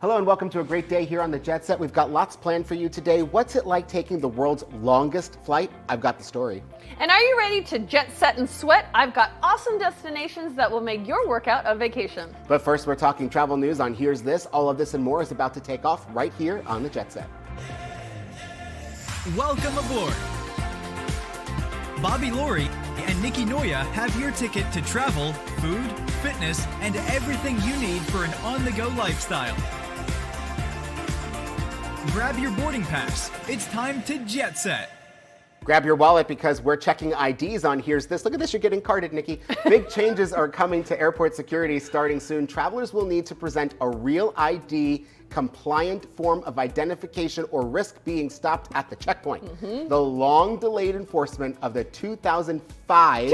Hello and welcome to a great day here on the Jet Set. We've got lots planned for you today. What's it like taking the world's longest flight? I've got the story. And are you ready to jet set and sweat? I've got awesome destinations that will make your workout a vacation. But first, we're talking travel news on Here's This. All of this and more is about to take off right here on the Jet Set. Welcome aboard. Bobby Laurie and Nikki have your ticket to travel, food, fitness, and everything you need for an on-the-go lifestyle. Grab your boarding pass. It's time to jet set. Grab your wallet because we're checking IDs on Here's This. Look at this, you're getting carded, Nikki. Big changes are coming to airport security starting soon. Travelers will need to present a real ID compliant form of identification or risk being stopped at the checkpoint. The long delayed enforcement of the 2005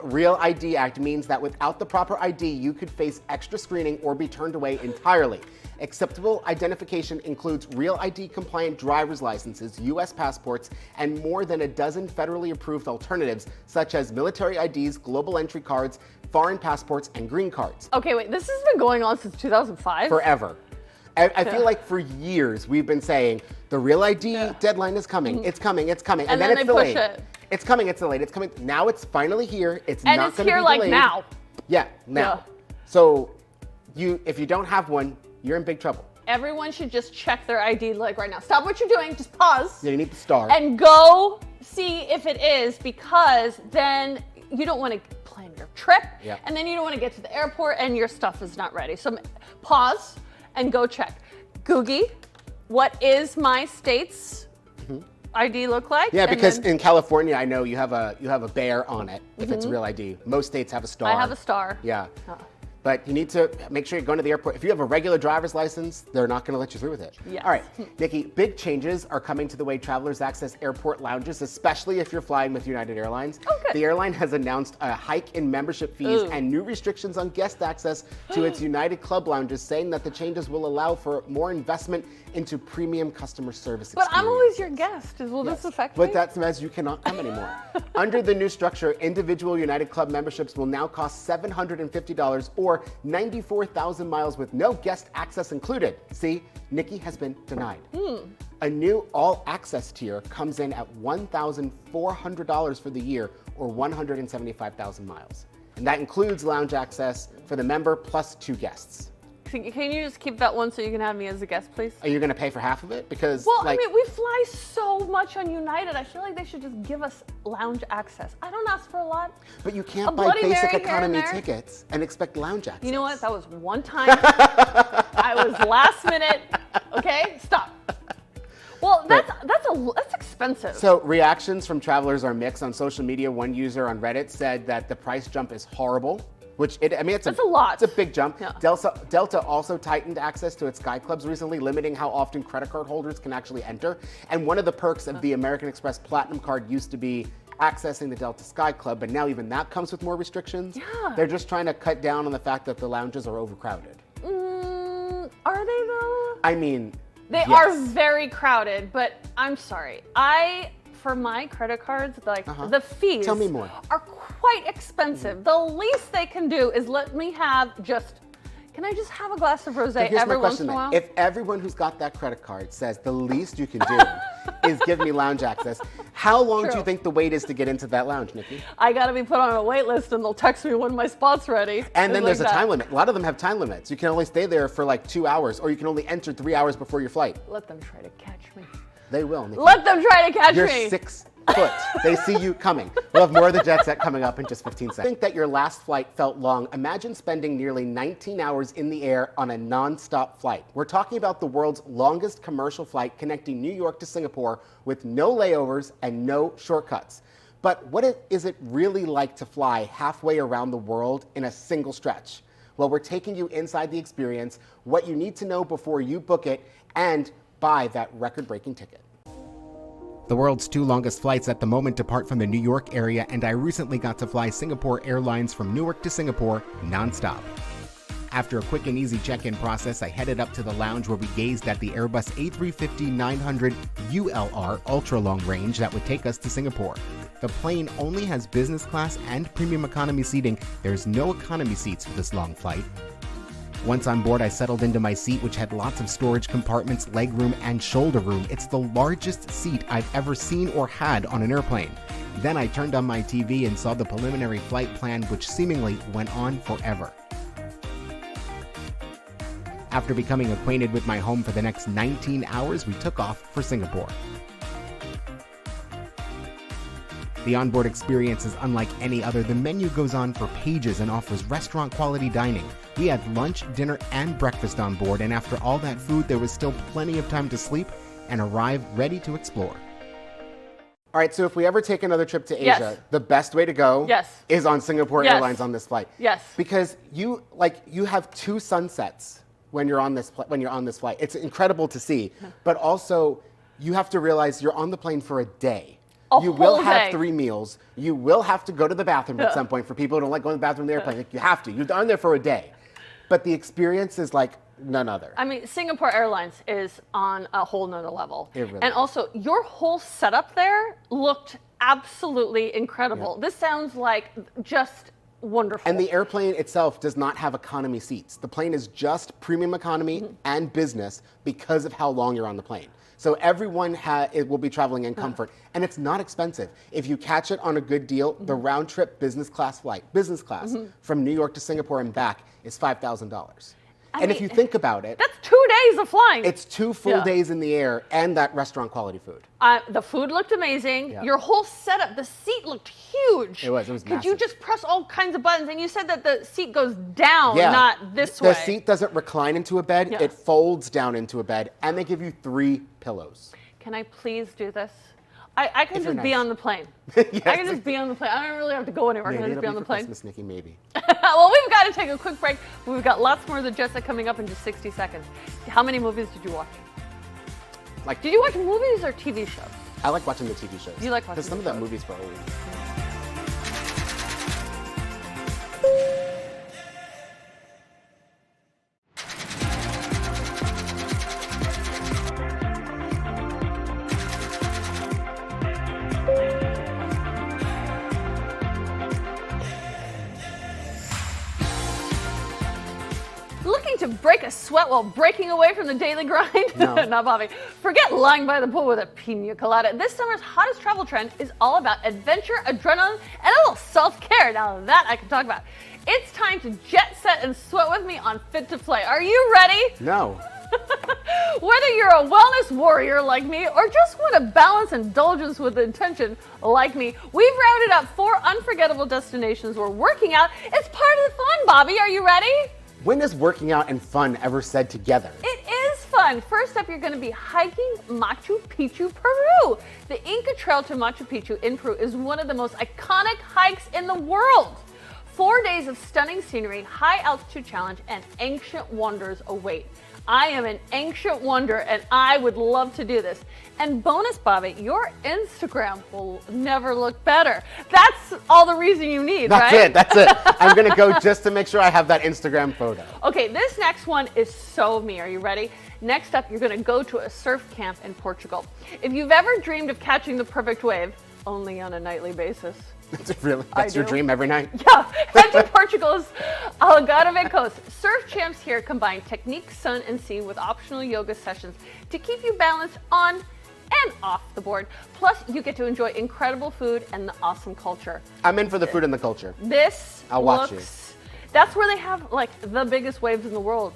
Real ID Act means that without the proper ID, you could face extra screening or be turned away entirely. Acceptable identification includes real ID compliant driver's licenses, US passports, and more than a dozen federally approved alternatives, such as military IDs, global entry cards, foreign passports, and green cards. Okay, wait, this has been going on since 2005? Forever. I feel like for years we've been saying the real ID deadline is coming, it's coming, it's coming, and then it's delayed. Push it. It's coming, it's delayed, it's coming. Now it's finally here. It's and not it's going to be here like delayed. now. Yeah, now. Yeah. So if you don't have one, you're in big trouble. Everyone should just check their ID like right now. Stop what you're doing, just pause. Yeah, you need the star. And go see if it is, because then you don't want to plan your trip, and then you don't want to get to the airport and your stuff is not ready. So pause and go check. Googie, what is my state's ID look like? Yeah, because in California, I know you have a bear on it if it's real ID. Most states have a star. I have a star. Yeah. But you need to make sure you're going to the airport. If you have a regular driver's license, they're not going to let you through with it. Yes. All right, Nikki, big changes are coming to the way travelers access airport lounges, especially if you're flying with United Airlines. Oh, good. The airline has announced a hike in membership fees and new restrictions on guest access to its United Club lounges, saying that the changes will allow for more investment into premium customer service But experience. I'm always your guest. Will this affect me? But that means you cannot come anymore. Under the new structure, individual United Club memberships will now cost $750 or 94,000 miles with no guest access included. See, Nikki has been denied. A new all-access tier comes in at $1,400 for the year or 175,000 miles. And that includes lounge access for the member plus 2 guests. Can you just keep that one so you can have me as a guest, please? Are you going to pay for half of it? Because, well, I mean, we fly so much on United. I feel like they should just give us lounge access. I don't ask for a lot. But you can't buy basic economy tickets and expect lounge access. You know what? That was one time. I was last minute. Okay, stop. Well, that's expensive. So reactions from travelers are mixed. On social media, one user on Reddit said that the price jump is horrible. It's a lot. It's a big jump. Yeah. Delta also tightened access to its Sky Clubs recently, limiting how often credit card holders can actually enter. And one of the perks of the American Express Platinum card used to be accessing the Delta Sky Club, but now even that comes with more restrictions. Yeah. They're just trying to cut down on the fact that the lounges are overcrowded. Are they though? I mean, they are very crowded, but I'm sorry. For my credit cards, the fees Tell me more. are quite expensive. The least they can do is let me have can I just have a glass of rosé every once in a while? If everyone who's got that credit card says the least you can do is give me lounge access, how long do you think the wait is to get into that lounge, Nikki? I gotta be put on a wait list and they'll text me when my spot's ready. And then there's a time limit. A lot of them have time limits. You can only stay there for like 2 hours, or you can only enter 3 hours before your flight. Let them try to catch me. They will, Nikki. Let them try to catch You're me. 6 foot. They see you coming. We'll have more of the Jet Set coming up in just 15 seconds. Think that your last flight felt long. Imagine spending nearly 19 hours in the air on a non-stop flight. We're talking about the world's longest commercial flight connecting New York to Singapore with no layovers and no shortcuts. But what is it really like to fly halfway around the world in a single stretch? Well, we're taking you inside the experience, what you need to know before you book it, and buy that record-breaking ticket. The world's 2 longest flights at the moment depart from the New York area, and I recently got to fly Singapore Airlines from Newark to Singapore nonstop. After a quick and easy check-in process, I headed up to the lounge where we gazed at the Airbus A350-900 ULR ultra-long range that would take us to Singapore. The plane only has business class and premium economy seating. There's no economy seats for this long flight. Once on board, I settled into my seat, which had lots of storage compartments, legroom, and shoulder room. It's the largest seat I've ever seen or had on an airplane. Then I turned on my TV and saw the preliminary flight plan, which seemingly went on forever. After becoming acquainted with my home for the next 19 hours, we took off for Singapore. The onboard experience is unlike any other. The menu goes on for pages and offers restaurant-quality dining. We had lunch, dinner, and breakfast on board, and after all that food, there was still plenty of time to sleep and arrive ready to explore. All right, so if we ever take another trip to Asia, Yes. the best way to go Yes. is on Singapore Yes. Airlines on this flight. Yes. Because you have 2 sunsets when you're on this flight. It's incredible to see, but also you have to realize you're on the plane for a day. You will whole have day. 3 meals. You will have to go to the bathroom at some point. For people who don't like going to the bathroom in the airplane, you have to. You're on there for a day. But the experience is like none other. I mean, Singapore Airlines is on a whole nother level. It really and is. also, your whole setup there looked absolutely incredible. Yeah. This sounds like just wonderful. And the airplane itself does not have economy seats. The plane is just premium economy and business because of how long you're on the plane. So everyone will be traveling in comfort, and it's not expensive. If you catch it on a good deal, the round trip business class flight, from New York to Singapore and back is $5,000. And if you think about it, That's 2 days of flying. it's 2 full days in the air and that restaurant quality food. The food looked amazing. Yeah. Your whole setup, the seat looked huge. It was Could you massive. just press all kinds of buttons? And you said that the seat goes down, not this way. The seat doesn't recline into a bed, Yeah. it folds down into a bed, and they give you 3 pillows. Can I please do this? I can If you're just be nice. on the plane. Yes. I can just be on the plane. I don't really have to go anywhere. Can I Maybe just be it'll on the for plane? Christmas, Nikki, maybe. Well, we've got to take a quick break. We've got lots more of the Jet Set coming up in just 60 seconds. How many movies did you watch? Did you watch movies or TV shows? I like watching the TV shows. You like watching Because some the of that shows. movies were old. Looking to break a sweat while breaking away from the daily grind? No. Not Bobby. Forget lying by the pool with a pina colada. This summer's hottest travel trend is all about adventure, adrenaline, and a little self-care. Now that I can talk about. It's time to jet set and sweat with me on Fit to Play. Are you ready? No. Whether you're a wellness warrior like me or just want to balance indulgence with intention like me, we've rounded up 4 unforgettable destinations where working out is part of the fun. Bobby, are you ready? When is working out and fun ever said together? It is fun. First up, you're going to be hiking Machu Picchu, Peru. The Inca Trail to Machu Picchu in Peru is one of the most iconic hikes in the world. 4 days of stunning scenery, high altitude challenge, and ancient wonders await. I am an ancient wonder, and I would love to do this. And bonus, Bobby, your Instagram will never look better. That's all the reason you need, right? That's it. I'm going to go just to make sure I have that Instagram photo. Okay, this next one is so me. Are you ready? Next up, you're going to go to a surf camp in Portugal. If you've ever dreamed of catching the perfect wave, only on a nightly basis. Really? That's your do. dream every night? Yeah, head to Portugal's Algarve coast. Surf champs here combine technique, sun, and sea with optional yoga sessions to keep you balanced on and off the board. Plus, you get to enjoy incredible food and the awesome culture. I'm in for the food and the culture. This I'll watch looks... That's where they have, like, the biggest waves in the world.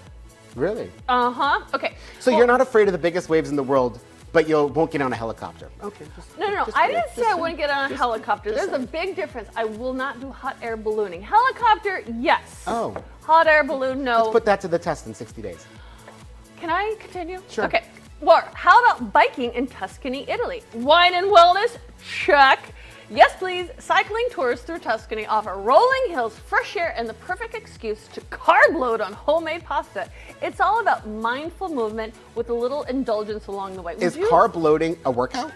Really? Uh-huh. Okay. So Well, you're not afraid of the biggest waves in the world, but you won't get on a helicopter. Okay. No. I didn't say I wouldn't get on a helicopter. There's a big difference. I will not do hot air ballooning. Helicopter, yes. Oh. Hot air balloon, no. Let's put that to the test in 60 days. Can I continue? Sure. Okay. Well, how about biking in Tuscany, Italy? Wine and wellness? Check. Yes, please. Cycling tours through Tuscany offer rolling hills, fresh air, and the perfect excuse to carb load on homemade pasta. It's all about mindful movement with a little indulgence along the way. Is carb loading a workout?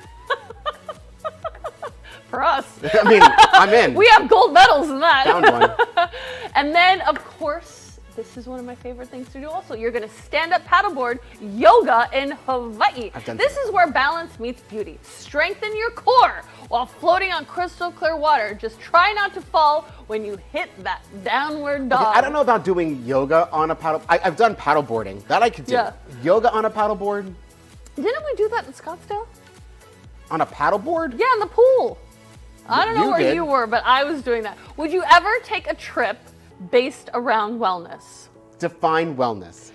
For us. I mean, I'm in. We have gold medals in that. Found one. And then, of course, this is one of my favorite things to do also. You're gonna stand up paddleboard yoga in Hawaii. This is where balance meets beauty. Strengthen your core while floating on crystal clear water. Just try not to fall when you hit that downward dog. Okay, I don't know about doing yoga on a paddle. I've done paddleboarding. That I could do. Yeah. Yoga on a paddleboard? Didn't we do that in Scottsdale? On a paddleboard? Yeah, in the pool. I don't know You where did. you were, but I was doing that. Would you ever take a trip based around wellness? Define wellness.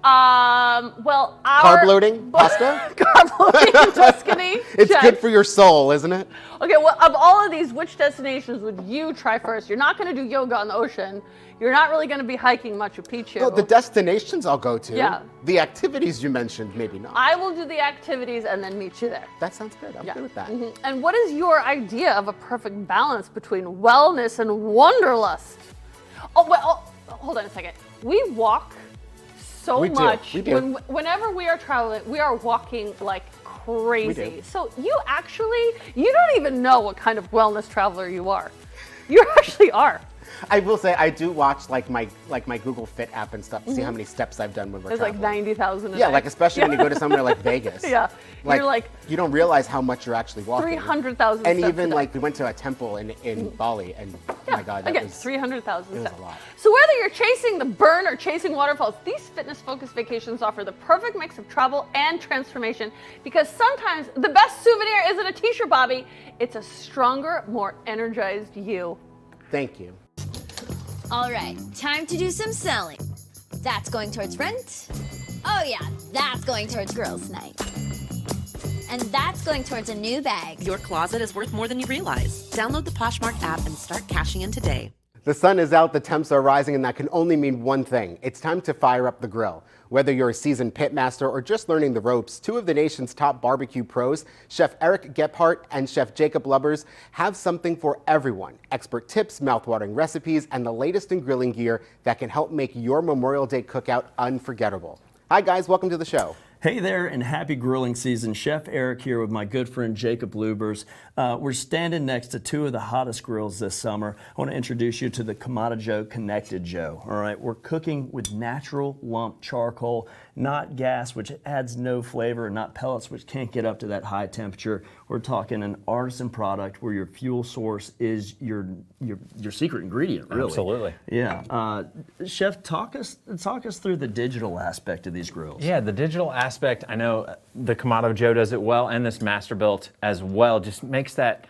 Well, Carb loading? Pasta? Carb loading, Tuscany. It's check. good for your soul, isn't it? Okay, well, of all of these, which destinations would you try first? You're not going to do yoga on the ocean. You're not really going to be hiking Machu Picchu. No, the destinations I'll go to. Yeah. The activities you mentioned, maybe not. I will do the activities and then meet you there. That sounds good. I'm good with that. And what is your idea of a perfect balance between wellness and wanderlust? Oh, well, hold on a second. We walk so We do. much. We do. Whenever we are traveling, we are walking like crazy. We do. So you don't even know what kind of wellness traveler you are. You actually are. I will say I do watch like my Google Fit app and stuff to see how many steps I've done when we're It's like traveling. 90,000 a Yeah, day. like especially when you go to somewhere like Vegas. Yeah. You're like you don't realize how much you're actually walking. 300,000 And steps even a day. like we went to a temple in Bali, and my God, that again, was 300,000 it was steps. a lot. So whether you're chasing the burn or chasing waterfalls, these fitness-focused vacations offer the perfect mix of travel and transformation, because sometimes the best souvenir isn't a t-shirt, Bobby. It's a stronger, more energized you. Thank you. All right, time to do some selling. That's going towards rent. Oh yeah, that's going towards girls' night. And that's going towards a new bag. Your closet is worth more than you realize. Download the Poshmark app and start cashing in today. The sun is out, the temps are rising, and that can only mean one thing. It's time to fire up the grill. Whether you're a seasoned pitmaster or just learning the ropes, two of the nation's top barbecue pros, Chef Eric Gephardt and Chef Jacob Lubbers, have something for everyone. Expert tips, mouthwatering recipes, and the latest in grilling gear that can help make your Memorial Day cookout unforgettable. Hi guys, welcome to the show. Hey there, and happy grilling season. Chef Eric here with my good friend Jacob Lubbers. We're standing next to two of the hottest grills this summer. I want to introduce you to the Kamado Joe Connected Joe. All right, we're cooking with natural lump charcoal, not gas, which adds no flavor, and not pellets, which can't get up to that high temperature. We're talking an artisan product where your fuel source is your secret ingredient, really. Absolutely. Yeah. Chef, talk us through the digital aspect of these grills. Yeah, the digital aspect, I know the Kamado Joe does it well, and this Masterbuilt as well, just makes that,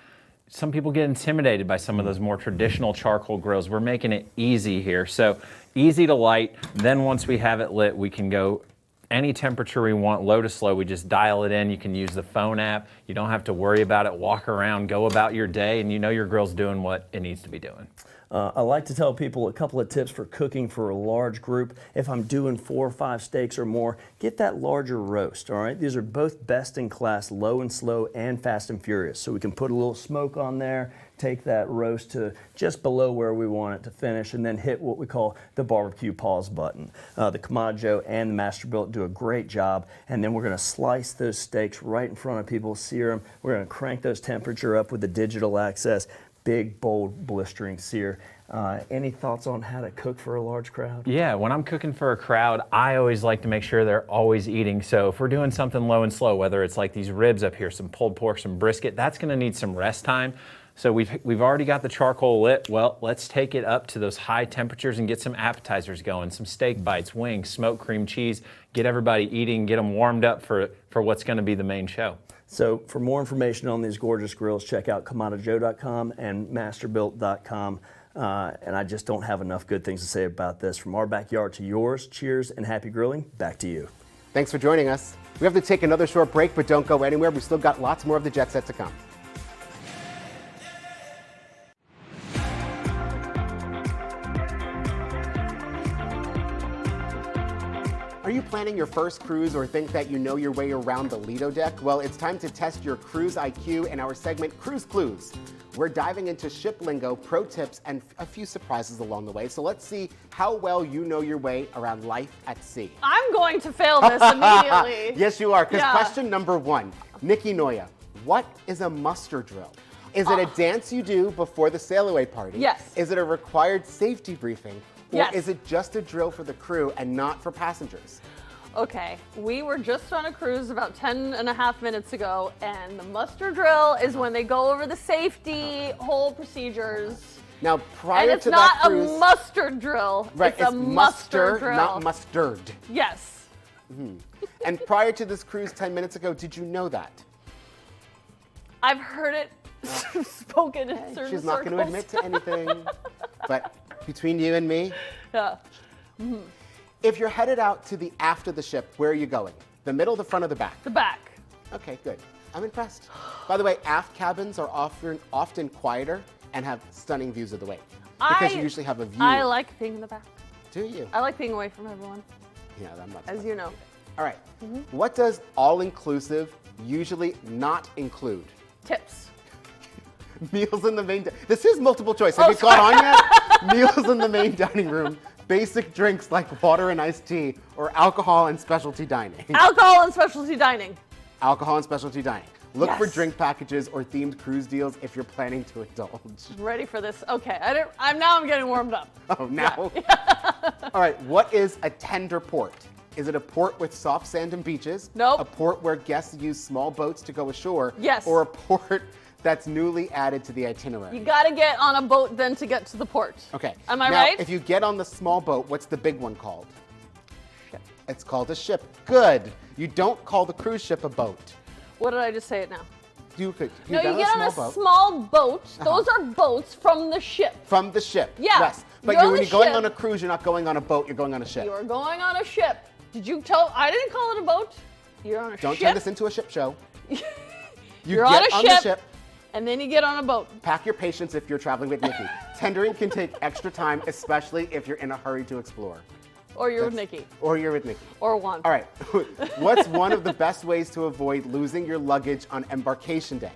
some people get intimidated by some of those more traditional charcoal grills. We're making it easy here. So easy to light, then once we have it lit, we can go any temperature we want, low to slow. We just dial it in. You can use the phone app. You don't have to worry about it. Walk around, go about your day, and you know your grill's doing what it needs to be doing. I like to tell people a couple of tips for cooking for a large group. If I'm doing 4 or 5 steaks or more, get that larger roast, all right? These are both best in class, low and slow and fast and furious. So we can put a little smoke on there, take that roast to just below where we want it to finish, and then hit what we call the barbecue pause button. The Kamado Joe and the Masterbuilt do a great job, and then we're gonna slice those steaks right in front of people, sear them. We're gonna crank those temperature up with the digital access. Big, bold, blistering sear. Any thoughts on how to cook for a large crowd? Yeah, when I'm cooking for a crowd, I always like to make sure they're always eating. So if we're doing something low and slow, whether it's like these ribs up here, some pulled pork, some brisket, that's gonna need some rest time. So we've already got the charcoal lit. Well, let's take it up to those high temperatures and get some appetizers going, some steak bites, wings, smoked cream cheese, get everybody eating, get them warmed up for what's gonna be the main show. So for more information on these gorgeous grills, check out KamadoJoe.com and Masterbuilt.com. And I just don't have enough good things to say about this. From our backyard to yours, cheers and happy grilling. Back to you. Thanks for joining us. We have to take another short break, but don't go anywhere. We've still got lots more of the Jet Set to come. Are you planning your first cruise or think that you know your way around the Lido deck? Well, it's time to test your cruise IQ in our segment Cruise Clues. We're diving into ship lingo, pro tips, and a few surprises along the way. So let's see how well you know your way around life at sea. I'm going to fail this immediately. Yes, you are, because Yeah. question number 1, Nikki Noya, what is a muster drill? Is it a dance you do before the sail away party? Yes. Is it a required safety briefing? Or Yes. is it just a drill for the crew and not for passengers? Okay, we were just on a cruise about 10 and a half minutes ago, and the muster drill is when they go over the safety whole procedures. Now, prior And it's to not that cruise, a mustard drill. right? It's a muster drill. not mustard. Yes. And prior to this cruise 10 minutes ago, did you know that? I've heard it spoken in certain She's not going to circles. admit to anything. But between you and me, Yeah. if you're headed out to the aft of the ship, where are you going? The middle, the front, or the back? The back. Okay, good. I'm impressed. By the way, aft cabins are often quieter and have stunning views of the wake. Because you usually have a view. I like being in the back. Do you? I like being away from everyone, Yeah, I'm not. as you know. All right. What does all-inclusive usually not include? Tips. Meals in the main. This is multiple choice. Have you caught on yet? Meals in the main dining room, basic drinks like water and iced tea, or alcohol and specialty dining. Alcohol and specialty dining. Alcohol and specialty dining. Look for Yes. drink packages or themed cruise deals if you're planning to indulge. Ready for this? Okay, I'm getting warmed up. Oh, now. All right. What is a tender port? Is it a port with soft sand and beaches? Nope. A port where guests use small boats to go ashore? Yes. Or a port that's newly added to the itinerary? You gotta get on a boat then to get to the port. Okay. Am I now, right? If you get on the small boat, what's the big one called? Ship. It's called a ship. Good. You don't call the cruise ship a boat. What did I just say it now? You could. No, you get on a boat. small boat. Those are boats from the ship. From the ship. Yeah. Yes. But You're on when the you're going ship. on a cruise, you're not going on a boat. You're going on a ship. You're going on a ship. Did you tell? I didn't call it a boat. You're on a Don't ship. turn this into a ship show. You You're get on a the ship, ship. and then you get on a boat. Pack your patience if you're traveling with Nikki. Tendering can take extra time, especially if you're in a hurry to explore. Or you're with Nikki. Or you're with Nikki. Or Juan. All right. What's one of the best ways to avoid losing your luggage on embarkation day?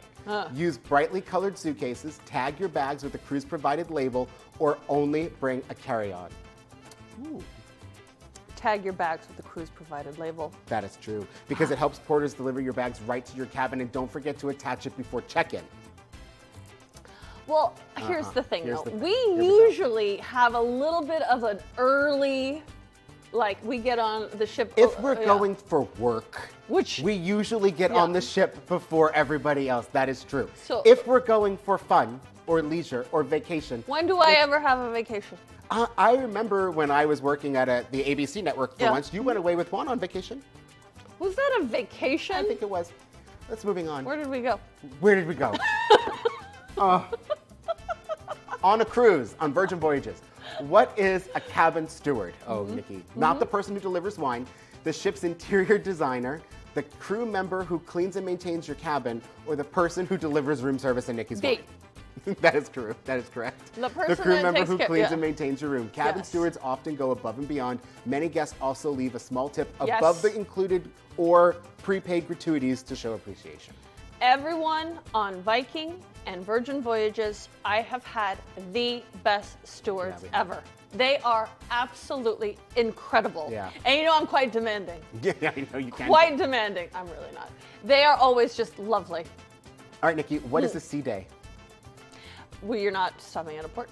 Use brightly colored suitcases, tag your bags with a cruise provided label, or only bring a carry-on. Tag your bags with the cruise provided label. That is true, because it helps porters deliver your bags right to your cabin, and don't forget to attach it before check-in. Well, here's the thing Here's though. the thing. We Here we go. usually have a little bit of an early, like we get on the ship. If we're yeah. going for work, Which- we usually get Yeah. on the ship before everybody else. That is true. So- if we're going for fun or leisure or vacation, When do I ever have a vacation? I remember when I was working at the ABC network for Yeah. once, you went away with Juan on vacation. Was that a vacation? I think it was. Let's moving on. Where did we go? Where did we go? On a cruise, on Virgin Voyages. What is a cabin steward? Oh, Nikki. Not the person who delivers wine, the ship's interior designer, the crew member who cleans and maintains your cabin, or the person who delivers room service in Nikki's B. wine. That is true. That is correct. The person crew that member takes who care- cleans yeah. and maintains your room. Cabin Yes. stewards often go above and beyond. Many guests also leave a small tip Yes. above the included or prepaid gratuities to show appreciation. Everyone on Viking and Virgin Voyages, I have had the best stewards Yeah, we have. ever. They are absolutely incredible. Yeah. And you know I'm quite demanding. Yeah, I know you can. Quite demanding. I'm really not. They are always just lovely. All right, Nikki, what is a sea day? Well, you're not stopping at a port.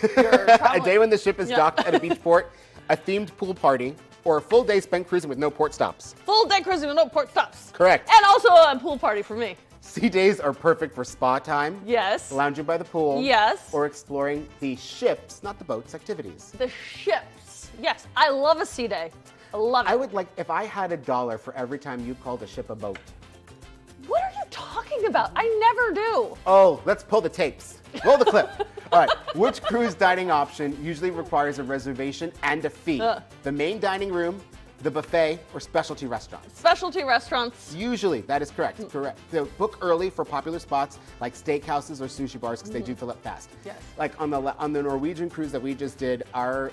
A day when the ship is Yeah. docked at a beach port, a themed pool party, or a full day spent cruising with no port stops. Full day cruising with no port stops. Correct. And also a pool party for me. Sea days are perfect for spa time, Yes. lounging by the pool, Yes. or exploring the ships, not the boats, activities. The ships. Yes, I love a sea day. I love it. I would like, if I had $1 for every time you called a ship a boat. What are you talking about? I never do. Oh, let's pull the tapes. Roll the clip. All right, which cruise dining option usually requires a reservation and a fee? The main dining room, the buffet, or specialty restaurants? Specialty restaurants. Usually, that is correct. Correct. So book early for popular spots like steakhouses or sushi bars because they do fill up fast. Yes. Like on the Norwegian cruise that we just did, our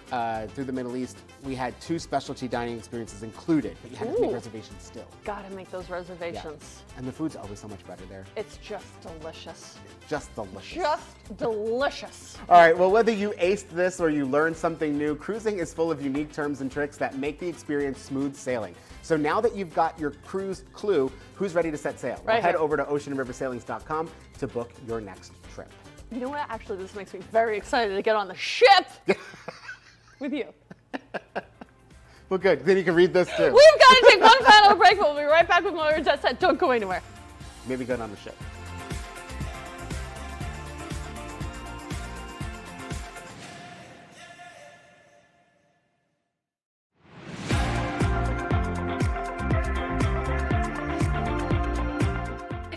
through the Middle East, we had 2 specialty dining experiences included, but you had to make Ooh. reservations still. Gotta make those Yeah. reservations. And the food's always so much better there. It's just delicious. Just delicious. Just delicious. All right, well, whether you aced this or you learned something new, cruising is full of unique terms and tricks that make the experience smooth sailing. So now that you've got your cruise clue, who's ready to set sail? Well, Right head here. over to oceanandriversailings.com to book your next trip. You know what? Actually, this makes me very excited to get on the ship. with you. Well, good. Then you can read this too. We've got to take one final break. We'll be right back with more Jet Set. Don't go anywhere. Maybe good on the ship.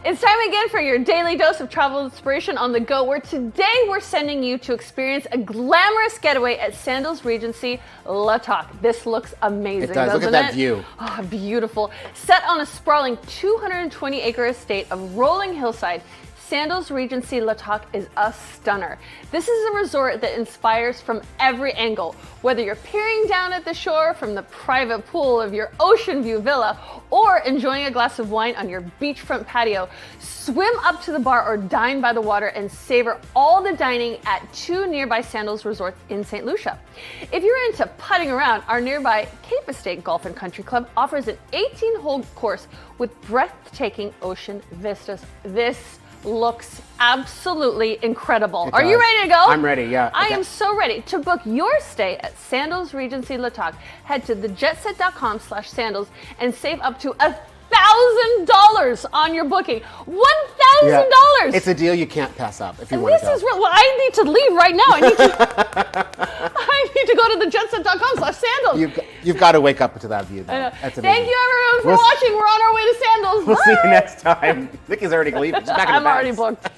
It's time again for your daily dose of travel inspiration on the go, where today we're sending you to experience a glamorous getaway at Sandals Regency La Toc. This looks amazing, It does. Look at doesn't that it? view. Oh, beautiful. Set on a sprawling 220-acre estate of rolling hillside, Sandals Regency La Toc is a stunner. This is a resort that inspires from every angle. Whether you're peering down at the shore from the private pool of your ocean view villa or enjoying a glass of wine on your beachfront patio, swim up to the bar or dine by the water and savor all the dining at 2 nearby Sandals resorts in St. Lucia. If you're into putting around, our nearby Cape Estate Golf and Country Club offers an 18-hole course with breathtaking ocean vistas. This looks absolutely incredible. Are you ready to go? I'm ready, yeah. I Okay. am so ready. To book your stay at Sandals Regency La Toc, head to thejetset.com/sandals and save up to $1,000 on your booking. $1,000! It's a deal you can't pass up if you And want this to go. is real. Well, I need to leave right now. I need to go to thejetset.com/sandals. You've got to wake up to that view, though. I know. That's amazing. Thank you, everyone, for We'll s- watching. We're on our way to Sandals. We'll see you Bye. next time. Nikki's already leaving. She's back in the I'm already bags. booked.